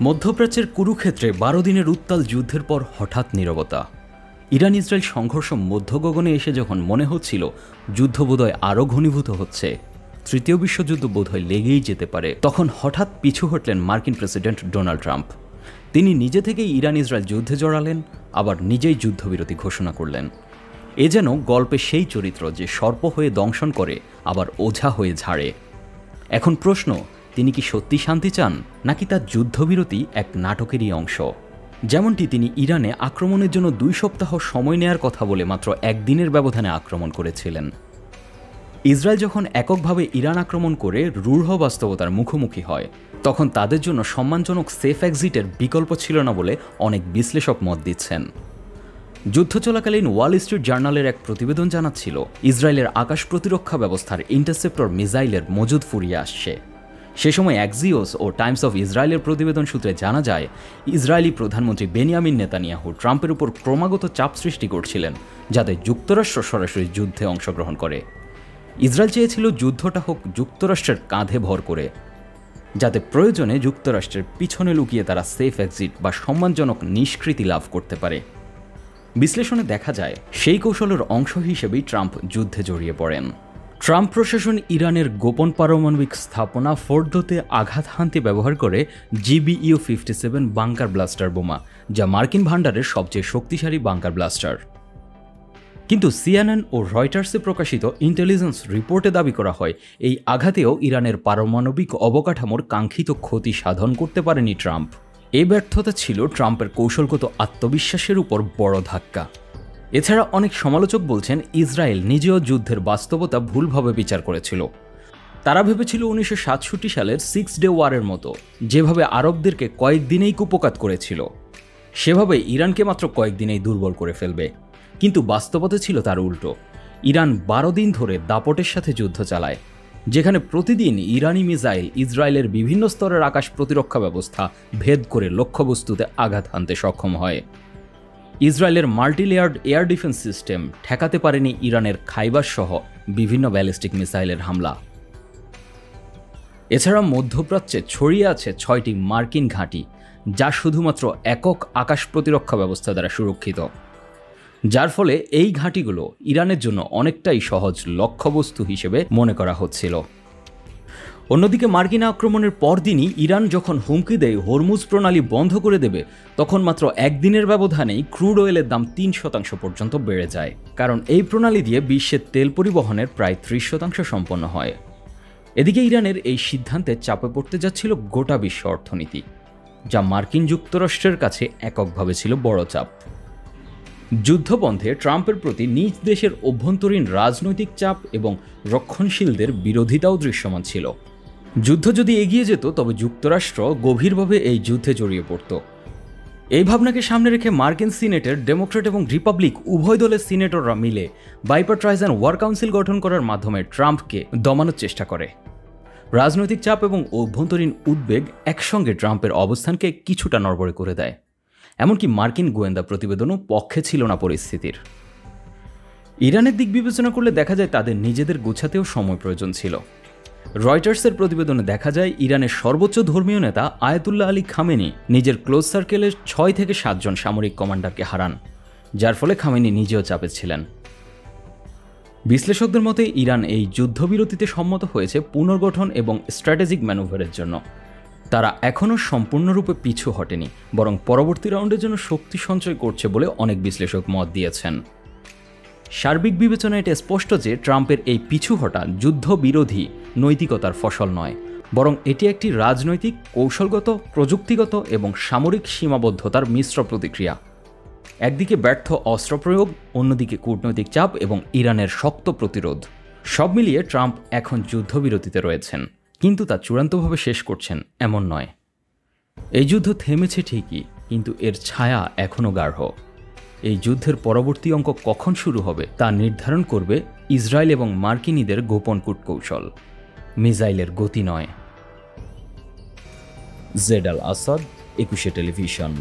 মধ্যপ্রাচ্যের কুরুক্ষেত্রে ১২ দিনের উত্তাল যুদ্ধের পর হঠাৎ নীরবতা। ইরান ইসরায়েল সংঘর্ষ মধ্য গগনে এসে যখন মনে হচ্ছিল যুদ্ধ বোধহয় আরও ঘনীভূত হচ্ছে, তৃতীয় বিশ্বযুদ্ধ বোধহয় লেগেই যেতে পারে, তখন হঠাৎ পিছু হটলেন মার্কিন প্রেসিডেন্ট ডোনাল্ড ট্রাম্প। তিনি নিজে থেকেই ইরান ইসরায়েল যুদ্ধে জড়ালেন, আবার নিজেই যুদ্ধবিরতি ঘোষণা করলেন। এ যেন গল্পে সেই চরিত্র যে সর্প হয়ে দংশন করে আবার ওঝা হয়ে ঝাড়ে। এখন প্রশ্ন, তিনি কি সত্যি শান্তি চান, নাকি তার যুদ্ধবিরতি এক নাটকেরই অংশ? যেমনটি তিনি ইরানে আক্রমণের জন্য ২ সপ্তাহ সময় নেয়ার কথা বলে মাত্র একদিনের ব্যবধানে আক্রমণ করেছিলেন। ইসরায়েল যখন এককভাবে ইরান আক্রমণ করে রূঢ় বাস্তবতার মুখোমুখি হয়, তখন তাদের জন্য সম্মানজনক সেফ এক্সিটের বিকল্প ছিল না বলে অনেক বিশ্লেষক মত দিচ্ছেন। যুদ্ধ চলাকালীন ওয়াল স্ট্রিট জার্নালের এক প্রতিবেদন জানাচ্ছিল, ইসরায়েলের আকাশ প্রতিরক্ষা ব্যবস্থার ইন্টারসেপ্টর মিসাইলের মজুদ ফুরিয়ে আসছে। সে সময় অ্যাক্সিওস ও টাইমস অফ ইসরায়েলের প্রতিবেদন সূত্রে জানা যায়, ইসরায়েলি প্রধানমন্ত্রী বেনিয়ামিন নেতানিয়াহু ট্রাম্পের উপর ক্রমাগত চাপ সৃষ্টি করছিলেন যাতে যুক্তরাষ্ট্র সরাসরি যুদ্ধে অংশগ্রহণ করে। ইসরায়েল চেয়েছিল যুদ্ধটা হোক যুক্তরাষ্ট্রের কাঁধে ভর করে, যাতে প্রয়োজনে যুক্তরাষ্ট্রের পিছনে লুকিয়ে তারা সেফ এক্সিট বা সম্মানজনক নিষ্কৃতি লাভ করতে পারে। বিশ্লেষণে দেখা যায়, সেই কৌশলের অংশ হিসেবেই ট্রাম্প যুদ্ধে জড়িয়ে পড়েন। ট্রাম্প প্রশাসন ইরানের গোপন পারমাণবিক স্থাপনা ফোর্দোতে আঘাত হানতে ব্যবহার করে GBU-57 বাংকার ব্লাস্টার বোমা, যা মার্কিন ভান্ডারের সবচেয়ে শক্তিশালী বাংকার ব্লাস্টার। কিন্তু সিএনএন ও রয়টার্সে প্রকাশিত ইন্টেলিজেন্স রিপোর্টে দাবি করা হয়, এই আঘাতেও ইরানের পারমাণবিক অবকাঠামোর কাঙ্ক্ষিত ক্ষতি সাধন করতে পারেনি ট্রাম্প। এই ব্যর্থতা ছিল ট্রাম্পের কৌশলগত আত্মবিশ্বাসের উপর বড় ধাক্কা। এছাড়া অনেক সমালোচক বলছেন, ইসরায়েল নিজেও যুদ্ধের বাস্তবতা ভুলভাবে বিচার করেছিল। তারা ভেবেছিল 1967 সালের 6 ডে ওয়ারের মতো, যেভাবে আরবদেরকে কয়েকদিনেই কুপকাত করেছিল, সেভাবে ইরানকে মাত্র কয়েকদিনেই দুর্বল করে ফেলবে। কিন্তু বাস্তবতা ছিল তার উল্টো। ইরান 12 দিন ধরে দাপটের সাথে যুদ্ধ চালায়, যেখানে প্রতিদিন ইরানি মিসাইল ইসরায়েলের বিভিন্ন স্তরের আকাশ প্রতিরক্ষা ব্যবস্থা ভেদ করে লক্ষ্যবস্তুতে আঘাত হানতে সক্ষম হয়। ইসরায়েলের মাল্টিলেয়ার্ড এয়ার ডিফেন্স সিস্টেম ঠেকাতে পারেনি ইরানের খাইবার সহ বিভিন্ন ব্যালিস্টিক মিসাইলের হামলা। এছাড়া মধ্যপ্রাচ্যে ছড়িয়ে আছে 6টি মার্কিন ঘাঁটি, যা শুধুমাত্র একক আকাশ প্রতিরক্ষা ব্যবস্থা দ্বারা সুরক্ষিত, যার ফলে এই ঘাঁটিগুলো ইরানের জন্য অনেকটাই সহজ লক্ষ্যবস্তু হিসেবে মনে করা হচ্ছিল। অন্যদিকে মার্কিন আক্রমণের পরদিনই ইরান যখন হুমকি দেয় হরমুজ প্রণালী বন্ধ করে দেবে, তখন মাত্র একদিনের ব্যবধানেই ক্রুড অয়েলের দাম 3% পর্যন্ত বেড়ে যায়, কারণ এই প্রণালী দিয়ে বিশ্বের তেল পরিবহনের প্রায় 30% সম্পন্ন হয়। এদিকে ইরানের এই সিদ্ধান্তে চাপে পড়তে যাচ্ছিল গোটা বিশ্ব অর্থনীতি, যা মার্কিন যুক্তরাষ্ট্রের কাছে এককভাবে ছিল বড় চাপ। যুদ্ধবন্ধে ট্রাম্পের প্রতি নিজ দেশের অভ্যন্তরীণ রাজনৈতিক চাপ এবং রক্ষণশীলদের বিরোধিতাও দৃশ্যমান ছিল। যুদ্ধ যদি এগিয়ে যেত, তবে যুক্তরাষ্ট্র গভীরভাবে এই যুদ্ধে জড়িয়ে পড়ত। এই ভাবনাকে সামনে রেখে মার্কিন সিনেটের ডেমোক্রেট এবং রিপাবলিক উভয় দলের সিনেটররা মিলে বাইপারট্রাইজান ওয়ার কাউন্সিল গঠন করার মাধ্যমে ট্রাম্পকে দমানোর চেষ্টা করে। রাজনৈতিক চাপ এবং অভ্যন্তরীণ উদ্বেগ একসঙ্গে ট্রাম্পের অবস্থানকে কিছুটা নড়বড়ে করে দেয়। এমনকি মার্কিন গোয়েন্দা প্রতিবেদনও পক্ষে ছিল না পরিস্থিতির। ইরানের দিক বিবেচনা করলে দেখা যায়, তাদের নিজেদের গোছাতেও সময় প্রয়োজন ছিল। রয়টার্সের প্রতিবেদনে দেখা যায়, ইরানের সর্বোচ্চ ধর্মীয় নেতা আয়াতুল্লাহ আলী খামেনি নিজের ক্লোজ সার্কেলের 6 থেকে 7 জন সামরিক কমান্ডারকে হারান, যার ফলে খামেনি নিজেও চাপে ছিলেন। বিশ্লেষকদের মতে ইরান এই যুদ্ধবিরতিতে সম্মত হয়েছে পুনর্গঠন এবং স্ট্র্যাটেজিক ম্যানুভারের জন্য। তারা এখনও সম্পূর্ণরূপে পিছু হটেনি, বরং পরবর্তী রাউন্ডের জন্য শক্তি সঞ্চয় করছে বলে অনেক বিশ্লেষক মত দিয়েছেন। সার্বিক বিবেচনায় এটা স্পষ্ট যে ট্রাম্পের এই পিছু হটা যুদ্ধবিরোধী নৈতিকতার ফসল নয়, বরং এটি একটি রাজনৈতিক, কৌশলগত, প্রযুক্তিগত এবং সামরিক সীমাবদ্ধতার মিশ্র প্রতিক্রিয়া। একদিকে ব্যর্থ অস্ত্র প্রয়োগ, অন্যদিকে কূটনৈতিক চাপ এবং ইরানের শক্ত প্রতিরোধ। সব মিলিয়ে ট্রাম্প এখন যুদ্ধবিরতিতে রয়েছেন, কিন্তু তা চূড়ান্তভাবে শেষ করছেন এমন নয়। এই যুদ্ধ থেমেছে ঠিকই, কিন্তু এর ছায়া এখনও গাঢ়। এই যুদ্ধের পরবর্তী অঙ্ক কখন শুরু হবে তা নির্ধারণ করবে ইসরায়েল এবং মার্কিনীদের গোপন কূটকৌশল, মিসাইলের গতি নয়। জেড আল আসাদ, 21 টেলিভিশন।